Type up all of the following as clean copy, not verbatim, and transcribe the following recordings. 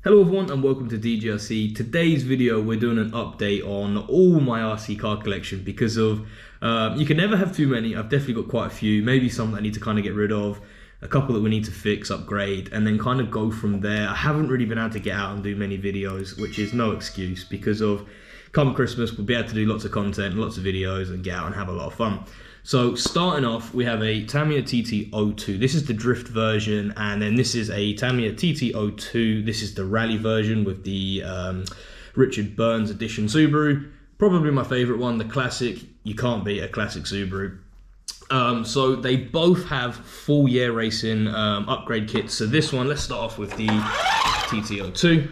Hello everyone and welcome to DGRC. Today's video we're doing an update on all my RC car collection because of you can never have too many. I've definitely got quite a few, maybe some that I need to kind of get rid of, a couple that we need to fix, upgrade, and then kind of go from there. I haven't really been able to get out and do many videos, which is no excuse because of come Christmas we'll be able to do lots of content, lots of videos and get out and have a lot of fun. So starting off, we have a Tamiya TT02. This is the drift version, and then this is a Tamiya TT02. This is the rally version with the Richard Burns edition Subaru. Probably my favorite one, the classic. You can't beat a classic Subaru. So they both have full year racing upgrade kits. So this one, let's start off with the TT02.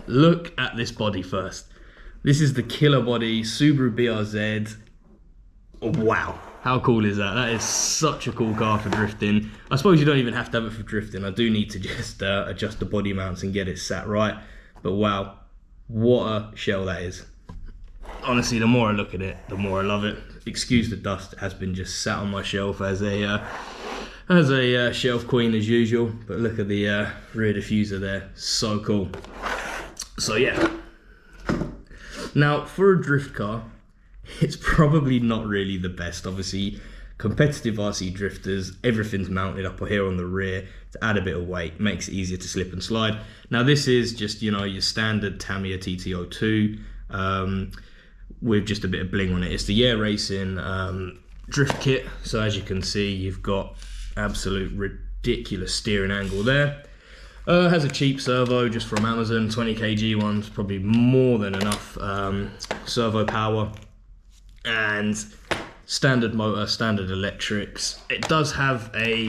Look at this body first. This is the killer body, Subaru BRZ. Oh, wow. How cool is that? That is such a cool car for drifting. I suppose you don't even have to have it for drifting. I do need to just adjust the body mounts and get it sat right. But wow, what a shell that is. Honestly, the more I look at it, the more I love it. Excuse the dust, it has been just sat on my shelf as a shelf queen as usual. But look at the rear diffuser there, so cool. So yeah. Now, for a drift car, it's probably not really the best. Obviously, competitive RC drifters, everything's mounted up here on the rear to add a bit of weight, makes it easier to slip and slide. Now this is just, you know, your standard Tamiya TT02 with just a bit of bling on it. It's the Year Racing drift kit. So as you can see, you've got absolute ridiculous steering angle there. Has a cheap servo just from Amazon, 20 kg ones, probably more than enough servo power. And standard motor, standard electrics. It does have a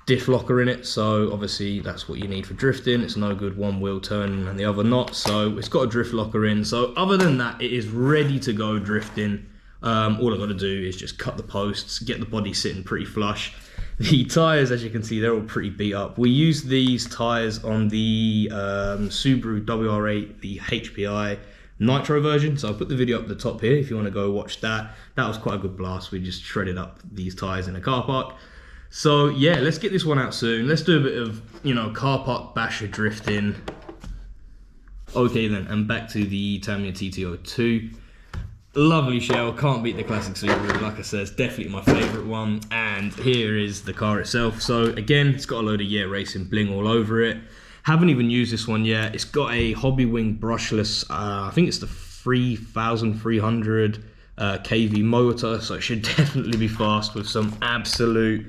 diff locker in it, so obviously that's what you need for drifting. It's no good one wheel turning and the other not, so it's got a drift locker in. So other than that, it is ready to go drifting. All I've got to do is just cut the posts, get the body sitting pretty flush. The tyres, as you can see, they're all pretty beat up. We use these tyres on the Subaru WR8, the HPI Nitro version, so I'll put the video up at the top here if you want to go watch that. That was quite a good blast. We just shredded up these tyres in a car park. So yeah, let's get this one out soon. Let's do a bit of, you know, car park basher drifting. Okay then, and back to the Tamiya TT02. Lovely shell, can't beat the classic Subaru. Like I said, it's definitely my favourite one. And here is the car itself. So again, it's got a load of Year Racing bling all over it. Haven't even used this one yet. It's got a Hobby Wing brushless, I think it's the 3300 kV motor, so it should definitely be fast with some absolute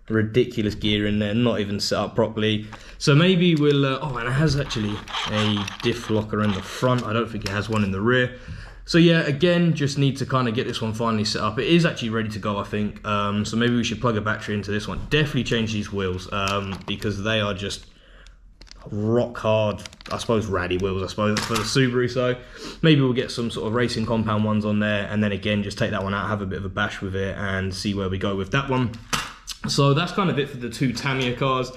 ridiculous gear in there, not even set up properly. So maybe we'll, oh, and it has actually a diff locker in the front. I don't think it has one in the rear. So yeah, again, just need to kind of get this one finally set up. It is actually ready to go, I think. So maybe we should plug a battery into this one. Definitely change these wheels because they are just rock hard, I suppose, rally wheels, I suppose, for the Subaru. So maybe we'll get some sort of racing compound ones on there, and then again just take that one out, have a bit of a bash with it and see where we go with that one. So that's kind of it for the two Tamiya cars.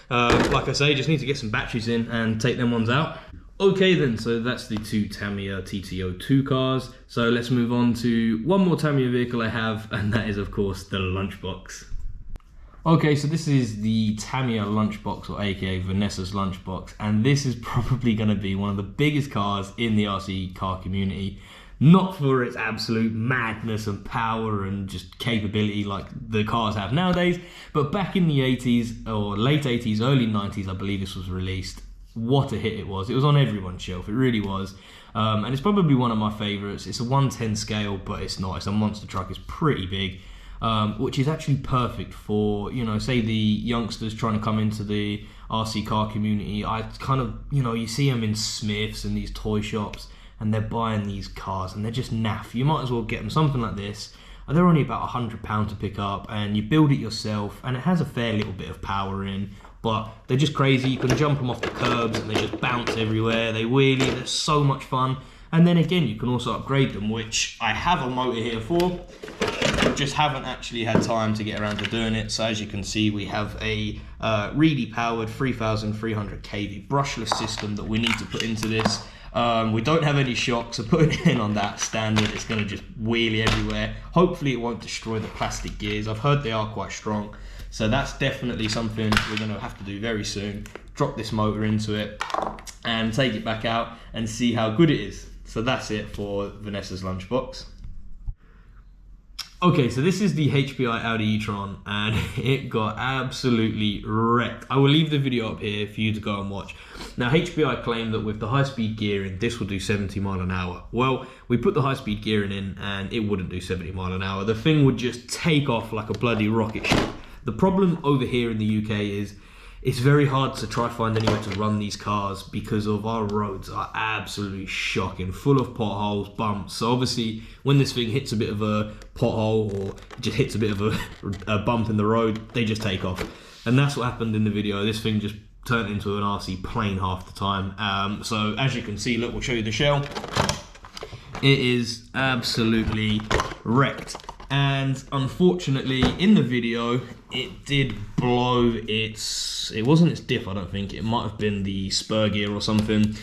Like I say, just need to get some batteries in and take them ones out. Okay then, so that's the two Tamiya TT02 cars. So let's move on to one more Tamiya vehicle I have, and that is of course the lunchbox. Okay, so this is the Tamiya lunchbox, or aka Vanessa's lunchbox, and this is probably going to be one of the biggest cars in the RC car community. Not for its absolute madness and power and just capability like the cars have nowadays, but back in the 80s, or late 80s, early 90s, I believe this was released. What a hit it was. It was on everyone's shelf, it really was. And it's probably one of my favorites. It's a 1/10 scale, but it's not. It's a monster truck, it's pretty big. Which is actually perfect for, you know, say the youngsters trying to come into the RC car community. I kind of, you know, you see them in Smiths and these toy shops and they're buying these cars and they're just naff. You might as well get them something like this. They're only about £100 to pick up, and you build it yourself, and it has a fair little bit of power in, but they're just crazy. You can jump them off the curbs and they just bounce everywhere. They wheelie, they're so much fun. And then again, you can also upgrade them, which I have a motor here for. Just haven't actually had time to get around to doing it. So as you can see, we have a really powered 3300 kV brushless system that we need to put into this. We don't have any shocks, so putting it in on that standard, it's going to just wheelie everywhere. Hopefully it won't destroy the plastic gears. I've heard they are quite strong. So that's definitely something we're going to have to do very soon. Drop this motor into it and take it back out and see how good it is. So that's it for Vanessa's lunchbox. Okay, so this is the HPI Audi e-tron, and it got absolutely wrecked. I will leave the video up here for you to go and watch. Now, HPI claimed that with the high-speed gearing, this will do 70 mile an hour. Well, we put the high-speed gearing in, and it wouldn't do 70 mile an hour. The thing would just take off like a bloody rocket ship. The problem over here in the UK is it's very hard to try find anywhere to run these cars because of our roads are absolutely shocking, full of potholes, bumps. So obviously when this thing hits a bit of a pothole or just hits a bit of a bump in the road, they just take off. And that's what happened in the video. This thing just turned into an RC plane half the time. So as you can see, look, we'll show you the shell. It is absolutely wrecked. And unfortunately, in the video, it did blow it wasn't its diff, I don't think. It might have been the spur gear or something.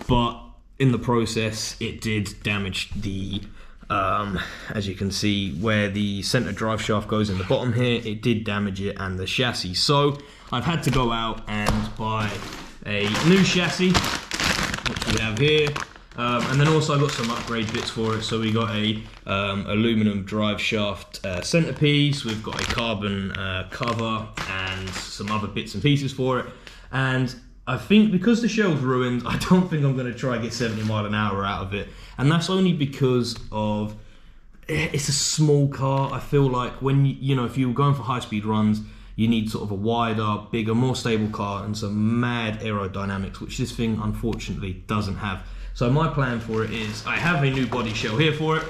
But in the process, it did damage the, as you can see, where the center drive shaft goes in the bottom here, it did damage it and the chassis. So I've had to go out and buy a new chassis, which we have here. And then also I got some upgrade bits for it. So we got a aluminum drive shaft centerpiece, we've got a carbon cover and some other bits and pieces for it. And I think because the shell's ruined, I don't think I'm going to try and get 70 mile an hour out of it. And that's only because of it's a small car. I feel like when you know, if you're going for high speed runs, you need sort of a wider, bigger, more stable car and some mad aerodynamics, which this thing unfortunately doesn't have. So my plan for it is, I have a new body shell here for it,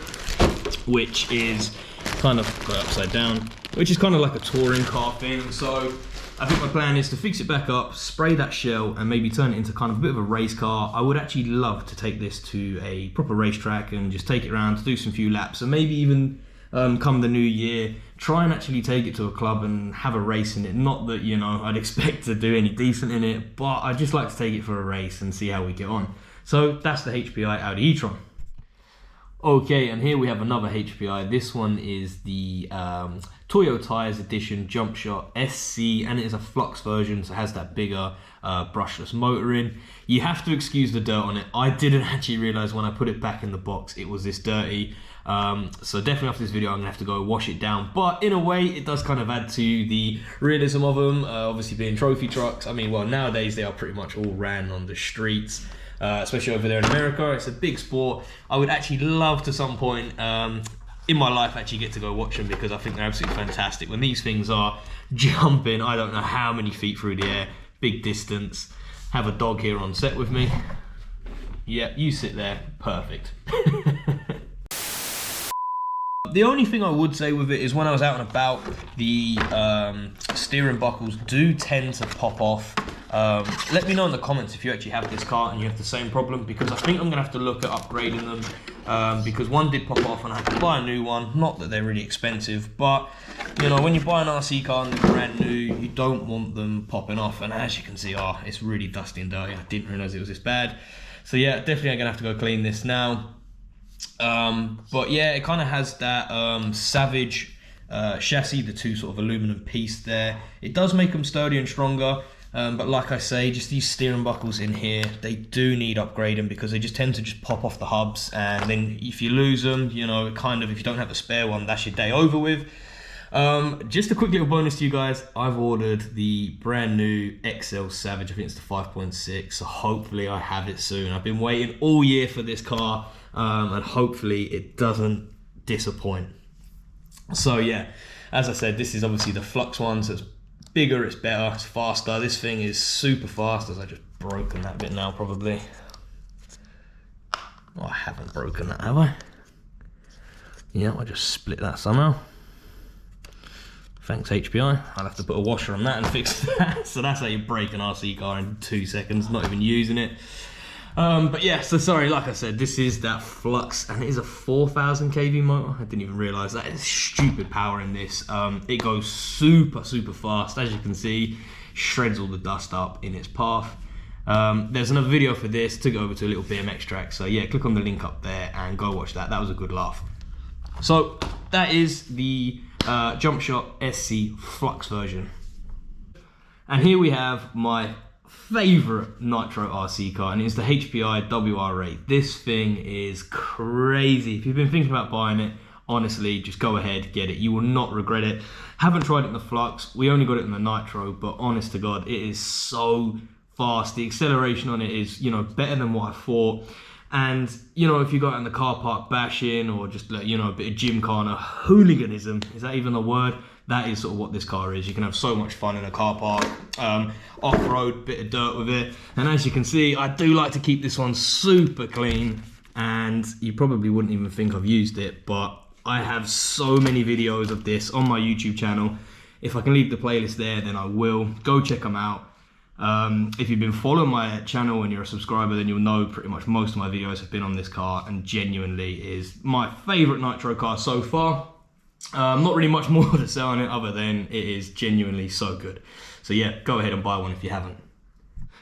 which is kind of upside down, which is kind of like a touring car thing. So I think my plan is to fix it back up, spray that shell, and maybe turn it into kind of a bit of a race car. I would actually love to take this to a proper racetrack and just take it around to do some few laps, and maybe even come the new year, try and actually take it to a club and have a race in it. Not that, you know, I'd expect to do any decent in it, but I'd just like to take it for a race and see how we get on. So that's the HPI Audi e-tron. Okay, and here we have another HPI. This one is the Toyo Tires Edition Jump Shot SC, and it is a flux version, so it has that bigger brushless motor in. You have to excuse the dirt on it. I didn't actually realize when I put it back in the box it was this dirty. So definitely after this video I'm gonna have to go wash it down, but in a way it does kind of add to the realism of them, obviously being trophy trucks. I mean, well, nowadays they are pretty much all ran on the streets. Especially over there in America, it's a big sport. I would actually love to some point in my life actually get to go watch them, because I think they're absolutely fantastic. When these things are jumping, I don't know how many feet through the air, big distance. Have a dog here on set with me. Yeah, you sit there, perfect. The only thing I would say with it is when I was out and about, the steering buckles do tend to pop off. Let me know in the comments if you actually have this car and you have the same problem, because I think I'm going to have to look at upgrading them, because one did pop off and I had to buy a new one. Not that they're really expensive, but you know, when you buy an RC car and they're brand new, you don't want them popping off. And as you can see, it's really dusty and dirty. I didn't realise it was this bad. So yeah, definitely I'm going to have to go clean this now. But yeah, it kind of has that Savage chassis, the two sort of aluminum piece there. It does make them sturdy and stronger, but like I say, just these steering buckles in here, they do need upgrading, because they just tend to just pop off the hubs, and then if you lose them, you know, kind of, if you don't have a spare one, that's your day over with. Just a quick little bonus to you guys, I've ordered the brand new XL Savage. I think it's the 5.6, so hopefully I have it soon. I've been waiting all year for this car, and hopefully it doesn't disappoint. So yeah, as I said, this is obviously the flux one, so it's bigger, it's better, it's faster. This thing is super fast, as I just broken that bit now probably. Oh, I haven't broken that, have I? Yeah, I just split that somehow. Thanks HPI, I'll have to put a washer on that and fix that. So that's how you break an RC car in 2 seconds, not even using it. But yeah, so sorry, like I said, this is that flux, and it is a 4,000 kV motor. I didn't even realise that. It's stupid power in this. It goes super fast, as you can see, shreds all the dust up in its path. There's another video for this, took it over to a little BMX track, so yeah, click on the link up there and go watch that. That was a good laugh. So that is the Jump Shot SC Flux version. And here we have my favorite Nitro RC car, and it's the HPI WR8. This thing is crazy. If you've been thinking about buying it, honestly, just go ahead, get it. You will not regret it. Haven't tried it in the Flux. We only got it in the Nitro, but honest to God, it is so fast. The acceleration on it is, you know, better than what I thought. And, you know, if you go out in the car park bashing or just, you know, a bit of gymkhana hooliganism, is that even a word? That is sort of what this car is. You can have so much fun in a car park, off-road, bit of dirt with it. And as you can see, I do like to keep this one super clean, and you probably wouldn't even think I've used it, but I have so many videos of this on my YouTube channel. If I can leave the playlist there, then I will. Go check them out. If you've been following my channel and you're a subscriber, then you'll know pretty much most of my videos have been on this car, and genuinely is my favorite Nitro car so far. Not really much more to say on it other than it is genuinely so good. So yeah, go ahead and buy one if you haven't.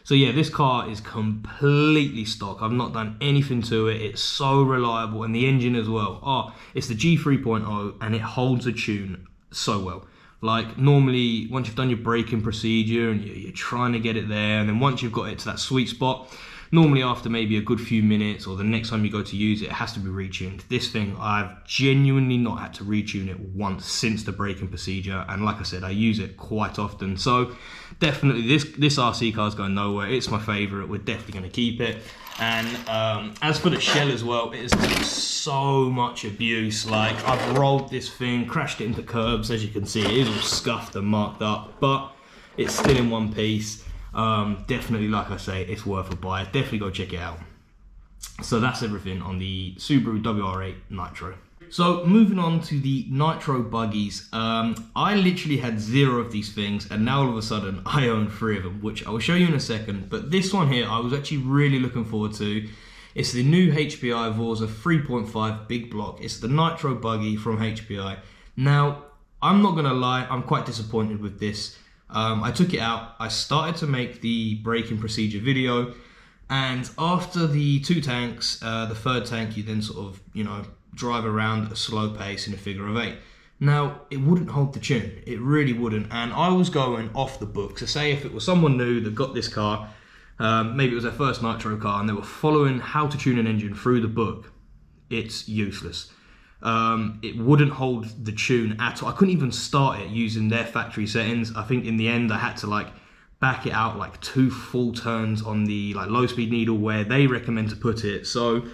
So yeah, this car is completely stock. I've not done anything to it. It's so reliable, and the engine as well. Oh, it's the G3.0 and it holds a tune so well. Like normally, once you've done your braking procedure and you're trying to get it there, and then once you've got it to that sweet spot, normally after maybe a good few minutes or the next time you go to use it, it has to be retuned. This thing, I've genuinely not had to retune it once since the braking procedure. And like I said, I use it quite often. So definitely this RC car is going nowhere. It's my favorite. We're definitely going to keep it. And as for the shell as well, it has got so much abuse. Like I've rolled this thing, crashed it into curbs. As you can see, it is all scuffed and marked up, but it's still in one piece. Definitely, like I say, it's worth a buy. Definitely go check it out. So that's everything on the Subaru WR8 Nitro. So moving on to the Nitro buggies, I literally had 0 of these things, and now all of a sudden I own 3 of them, which I will show you in a second. But this one here I was actually really looking forward to. It's the new HPI Vorza 3.5 big block. It's the Nitro buggy from HPI. Now I'm not gonna lie, I'm quite disappointed with this. I took it out, I started to make the braking procedure video, and after the 2 tanks, the 3rd tank you then sort of, you know, drive around at a slow pace in a figure of 8. Now, it wouldn't hold the tune, it really wouldn't, and I was going off the book. So say if it was someone new that got this car, maybe it was their first Nitro car, and they were following how to tune an engine through the book, it's useless. It wouldn't hold the tune at all. I couldn't even start it using their factory settings. I think in the end I had to like back it out like 2 full turns on the like low speed needle where they recommend to put it. So,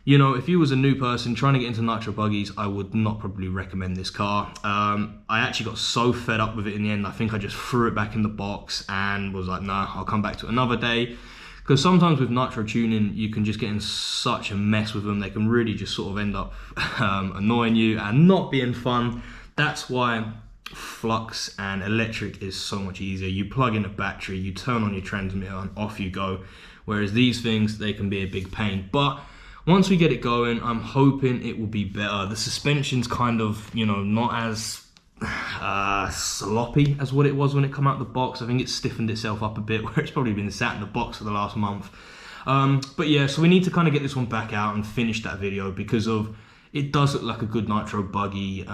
you know, if you was a new person trying to get into Nitro buggies, I would not probably recommend this car. I actually got so fed up with it in the end, I think I just threw it back in the box and was like, nah, I'll come back to it another day. Because sometimes with Nitro tuning, you can just get in such a mess with them. They can really just sort of end up annoying you and not being fun. That's why flux and electric is so much easier. You plug in a battery, you turn on your transmitter, and off you go. Whereas these things, they can be a big pain. But once we get it going, I'm hoping it will be better. The suspension's kind of, you know, not as sloppy as what it was when it came out the box. I think it's stiffened itself up a bit, where it's probably been sat in the box for the last month. But yeah, so we need to kind of get this one back out and finish that video, because of it does look like a good Nitro buggy.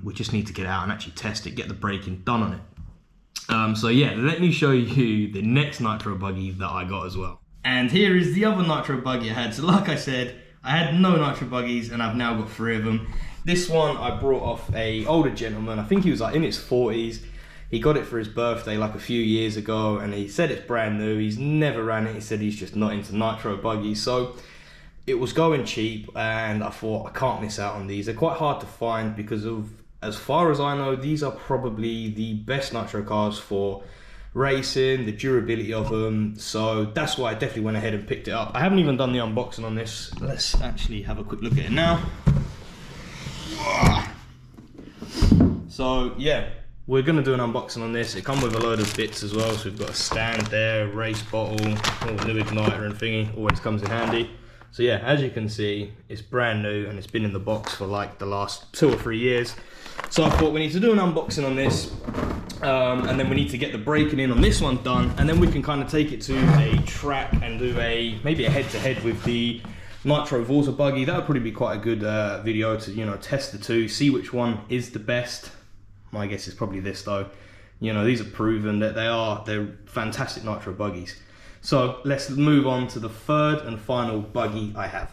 We just need to get it out and actually test it, get the braking done on it. So yeah, let me show you the next Nitro buggy that I got as well. And here is the other Nitro buggy I had. So like I said, I had no Nitro buggies and I've now got 3 of them. This one I brought off a older gentleman. I think he was like in his 40s. He got it for his birthday like a few years ago, and he said it's brand new. He's never ran it. He said he's just not into Nitro buggies. So it was going cheap, and I thought I can't miss out on these. They're quite hard to find because of, as far as I know, these are probably the best Nitro cars for racing, the durability of them. So that's why I definitely went ahead and picked it up. I haven't even done the unboxing on this. Let's actually have a quick look at it now. So yeah, we're gonna do an unboxing on this. It comes with a load of bits as well. So we've got a stand there, race bottle, new igniter and thingy, always comes in handy. So yeah, as you can see, it's brand new and it's been in the box for like the last 2 or 3 years. So I thought we need to do an unboxing on this, and then we need to get the braking in on this one done, and then we can kind of take it to a track and do maybe a head-to-head with the Nitro Vorza buggy. That would probably be quite a good video to, you know, test the two, see which one is the best. My guess is probably this though. You know, these are proven that they're fantastic Nitro buggies. So let's move on to the third and final buggy I have.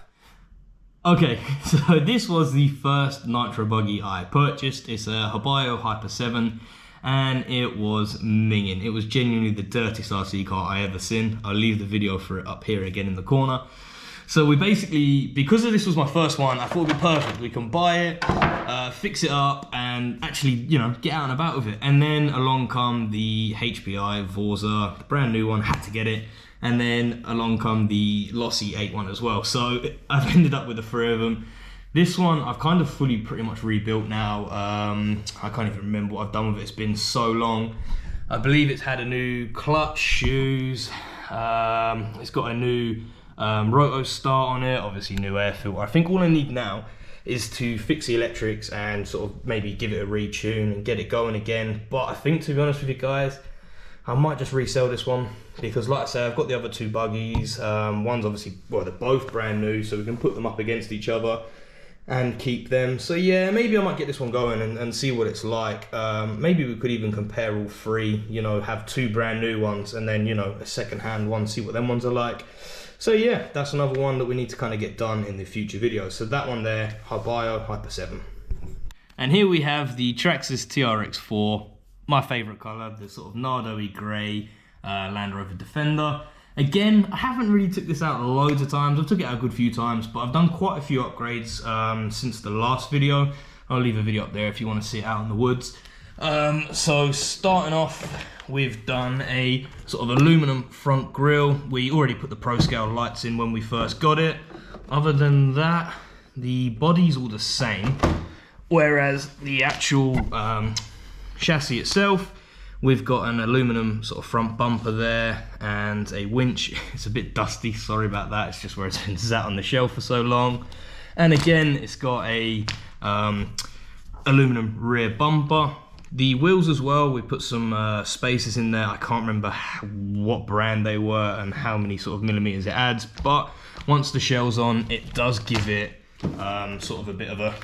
Okay, so this was the first Nitro buggy I purchased. It's a HPI Hyper 7, and it was minging. It was genuinely the dirtiest RC car I ever seen. I'll leave the video for it up here again in the corner. So we basically, because this was my first one, I thought it'd be perfect. We can buy it, fix it up, and actually, you know, get out and about with it. And then along come the HPI Forza, the brand new one, had to get it. And then along come the Lossy 8 one as well. So I've ended up with the 3 of them. This one I've kind of fully pretty much rebuilt now. I can't even remember what I've done with it. It's been so long. I believe it's had a new clutch, shoes. It's got a new roto start on it, obviously new air filter. I think all I need now is to fix the electrics and sort of maybe give it a retune and get it going again. But I think, to be honest with you guys, I might just resell this one, because like I say, I've got the other 2 buggies. One's obviously, well, they're both brand new, so we can put them up against each other and keep them. So yeah, maybe I might get this one going and see what it's like. Maybe we could even compare all 3, you know, have 2 brand new ones and then, you know, a second-hand one, see what them ones are like. So yeah, that's another one that we need to kind of get done in the future videos. So that one there, HPI Hyper 7. And here we have the Traxxas TRX4. My favourite colour, the sort of Nardo-y grey Land Rover Defender. Again, I haven't really took this out loads of times. I've took it out a good few times, but I've done quite a few upgrades since the last video. I'll leave a video up there if you want to see it out in the woods. So starting off, we've done a sort of aluminum front grille. We already put the Pro Scale lights in when we first got it. Other than that, the body's all the same, whereas the actual chassis itself, we've got an aluminum sort of front bumper there and a winch. It's a bit dusty, sorry about that. It's just where it's been sat on the shelf for so long. And again, it's got a aluminum rear bumper. The wheels as well, we put some spacers in there. I can't remember what brand they were and how many sort of millimeters it adds, but once the shell's on, it does give it sort of a bit of a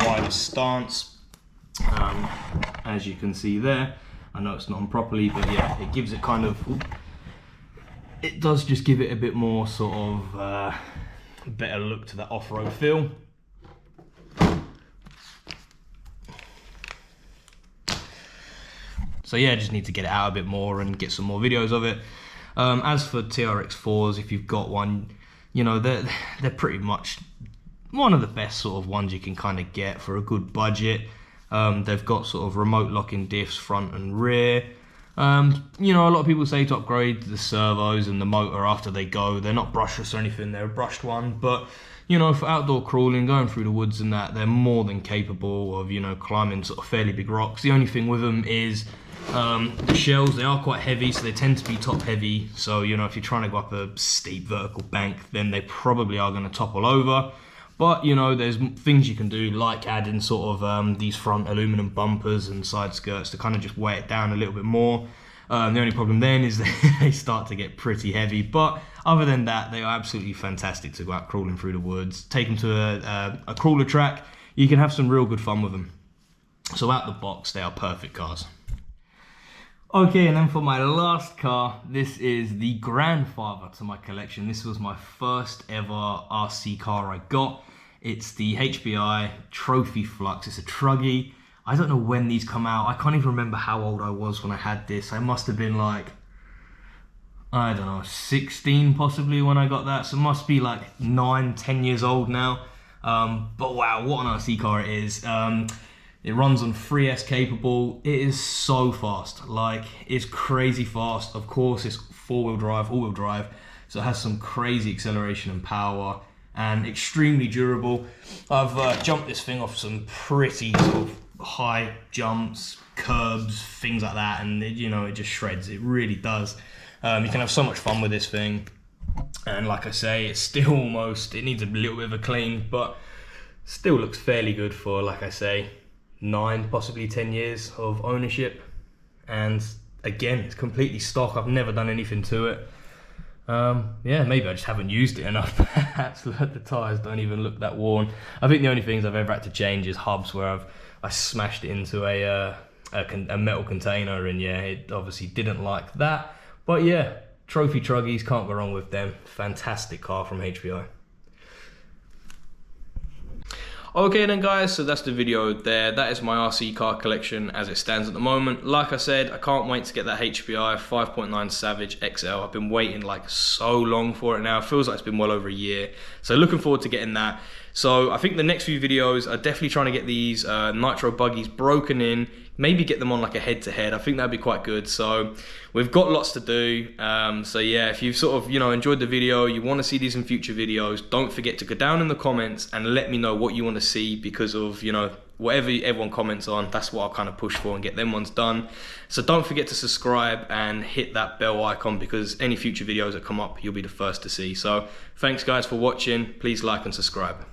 wider stance. As you can see there, I know it's not on properly, but yeah, it gives it kind of, it does just give it a bit more sort of better look to that off-road feel. So yeah, just need to get it out a bit more and get some more videos of it. As for TRX4s, if you've got one, you know, they're pretty much one of the best sort of ones you can kind of get for a good budget. They've got sort of remote locking diffs front and rear. You know, a lot of people say to upgrade the servos and the motor after they go. They're not brushless or anything, they're a brushed one, but you know, for outdoor crawling, going through the woods and that, they're more than capable of, you know, climbing sort of fairly big rocks. The only thing with them is the shells, they are quite heavy, so they tend to be top heavy. So, you know, if you're trying to go up a steep vertical bank, then they probably are going to topple over. But, you know, there's things you can do, like adding sort of these front aluminum bumpers and side skirts to kind of just weigh it down a little bit more. The only problem then is that they start to get pretty heavy. But other than that, they are absolutely fantastic to go out crawling through the woods. Take them to a crawler track. You can have some real good fun with them. So out the box, they are perfect cars. Okay, and then for my last car, this is the grandfather to my collection. This was my first ever RC car I got. It's the HPI Trophy Flux. It's a Truggy. I don't know when these come out. I can't even remember how old I was when I had this. I must have been like, I don't know, 16 possibly when I got that. So it must be like 9, 10 years old now. But wow, what an RC car it is. It runs on 3S capable. It is so fast, like it's crazy fast. Of course, it's all-wheel drive, so it has some crazy acceleration and power and extremely durable. I've jumped this thing off some pretty sort of high jumps, curbs, things like that, and it, you know, it just shreds. It really does. You can have so much fun with this thing, and like I say, it's still almost, it needs a little bit of a clean, but still looks fairly good for, like I say, 9, possibly 10 years of ownership. And again, it's completely stock. I've never done anything to it. Yeah, maybe I just haven't used it enough. Perhaps the tyres don't even look that worn. I think the only things I've ever had to change is hubs, where I've I smashed it into a metal container, and yeah, it obviously didn't like that. But yeah, Trophy Truggies, can't go wrong with them. Fantastic car from HPI. Okay then guys, so that's the video there. That is my RC car collection as it stands at the moment. Like I said, I can't wait to get that HPI 5.9 Savage XL. I've been waiting like so long for it now. It feels like it's been well over a year. So looking forward to getting that. So I think the next few videos are definitely trying to get these Nitro buggies broken in, maybe get them on like a head-to-head. I think that'd be quite good. So we've got lots to do. So yeah, if you've sort of, you know, enjoyed the video, you want to see these in future videos, don't forget to go down in the comments and let me know what you want to see, because of, you know, whatever everyone comments on, that's what I'll kind of push for and get them ones done. So don't forget to subscribe and hit that bell icon, because any future videos that come up, you'll be the first to see. So thanks guys for watching. Please like and subscribe.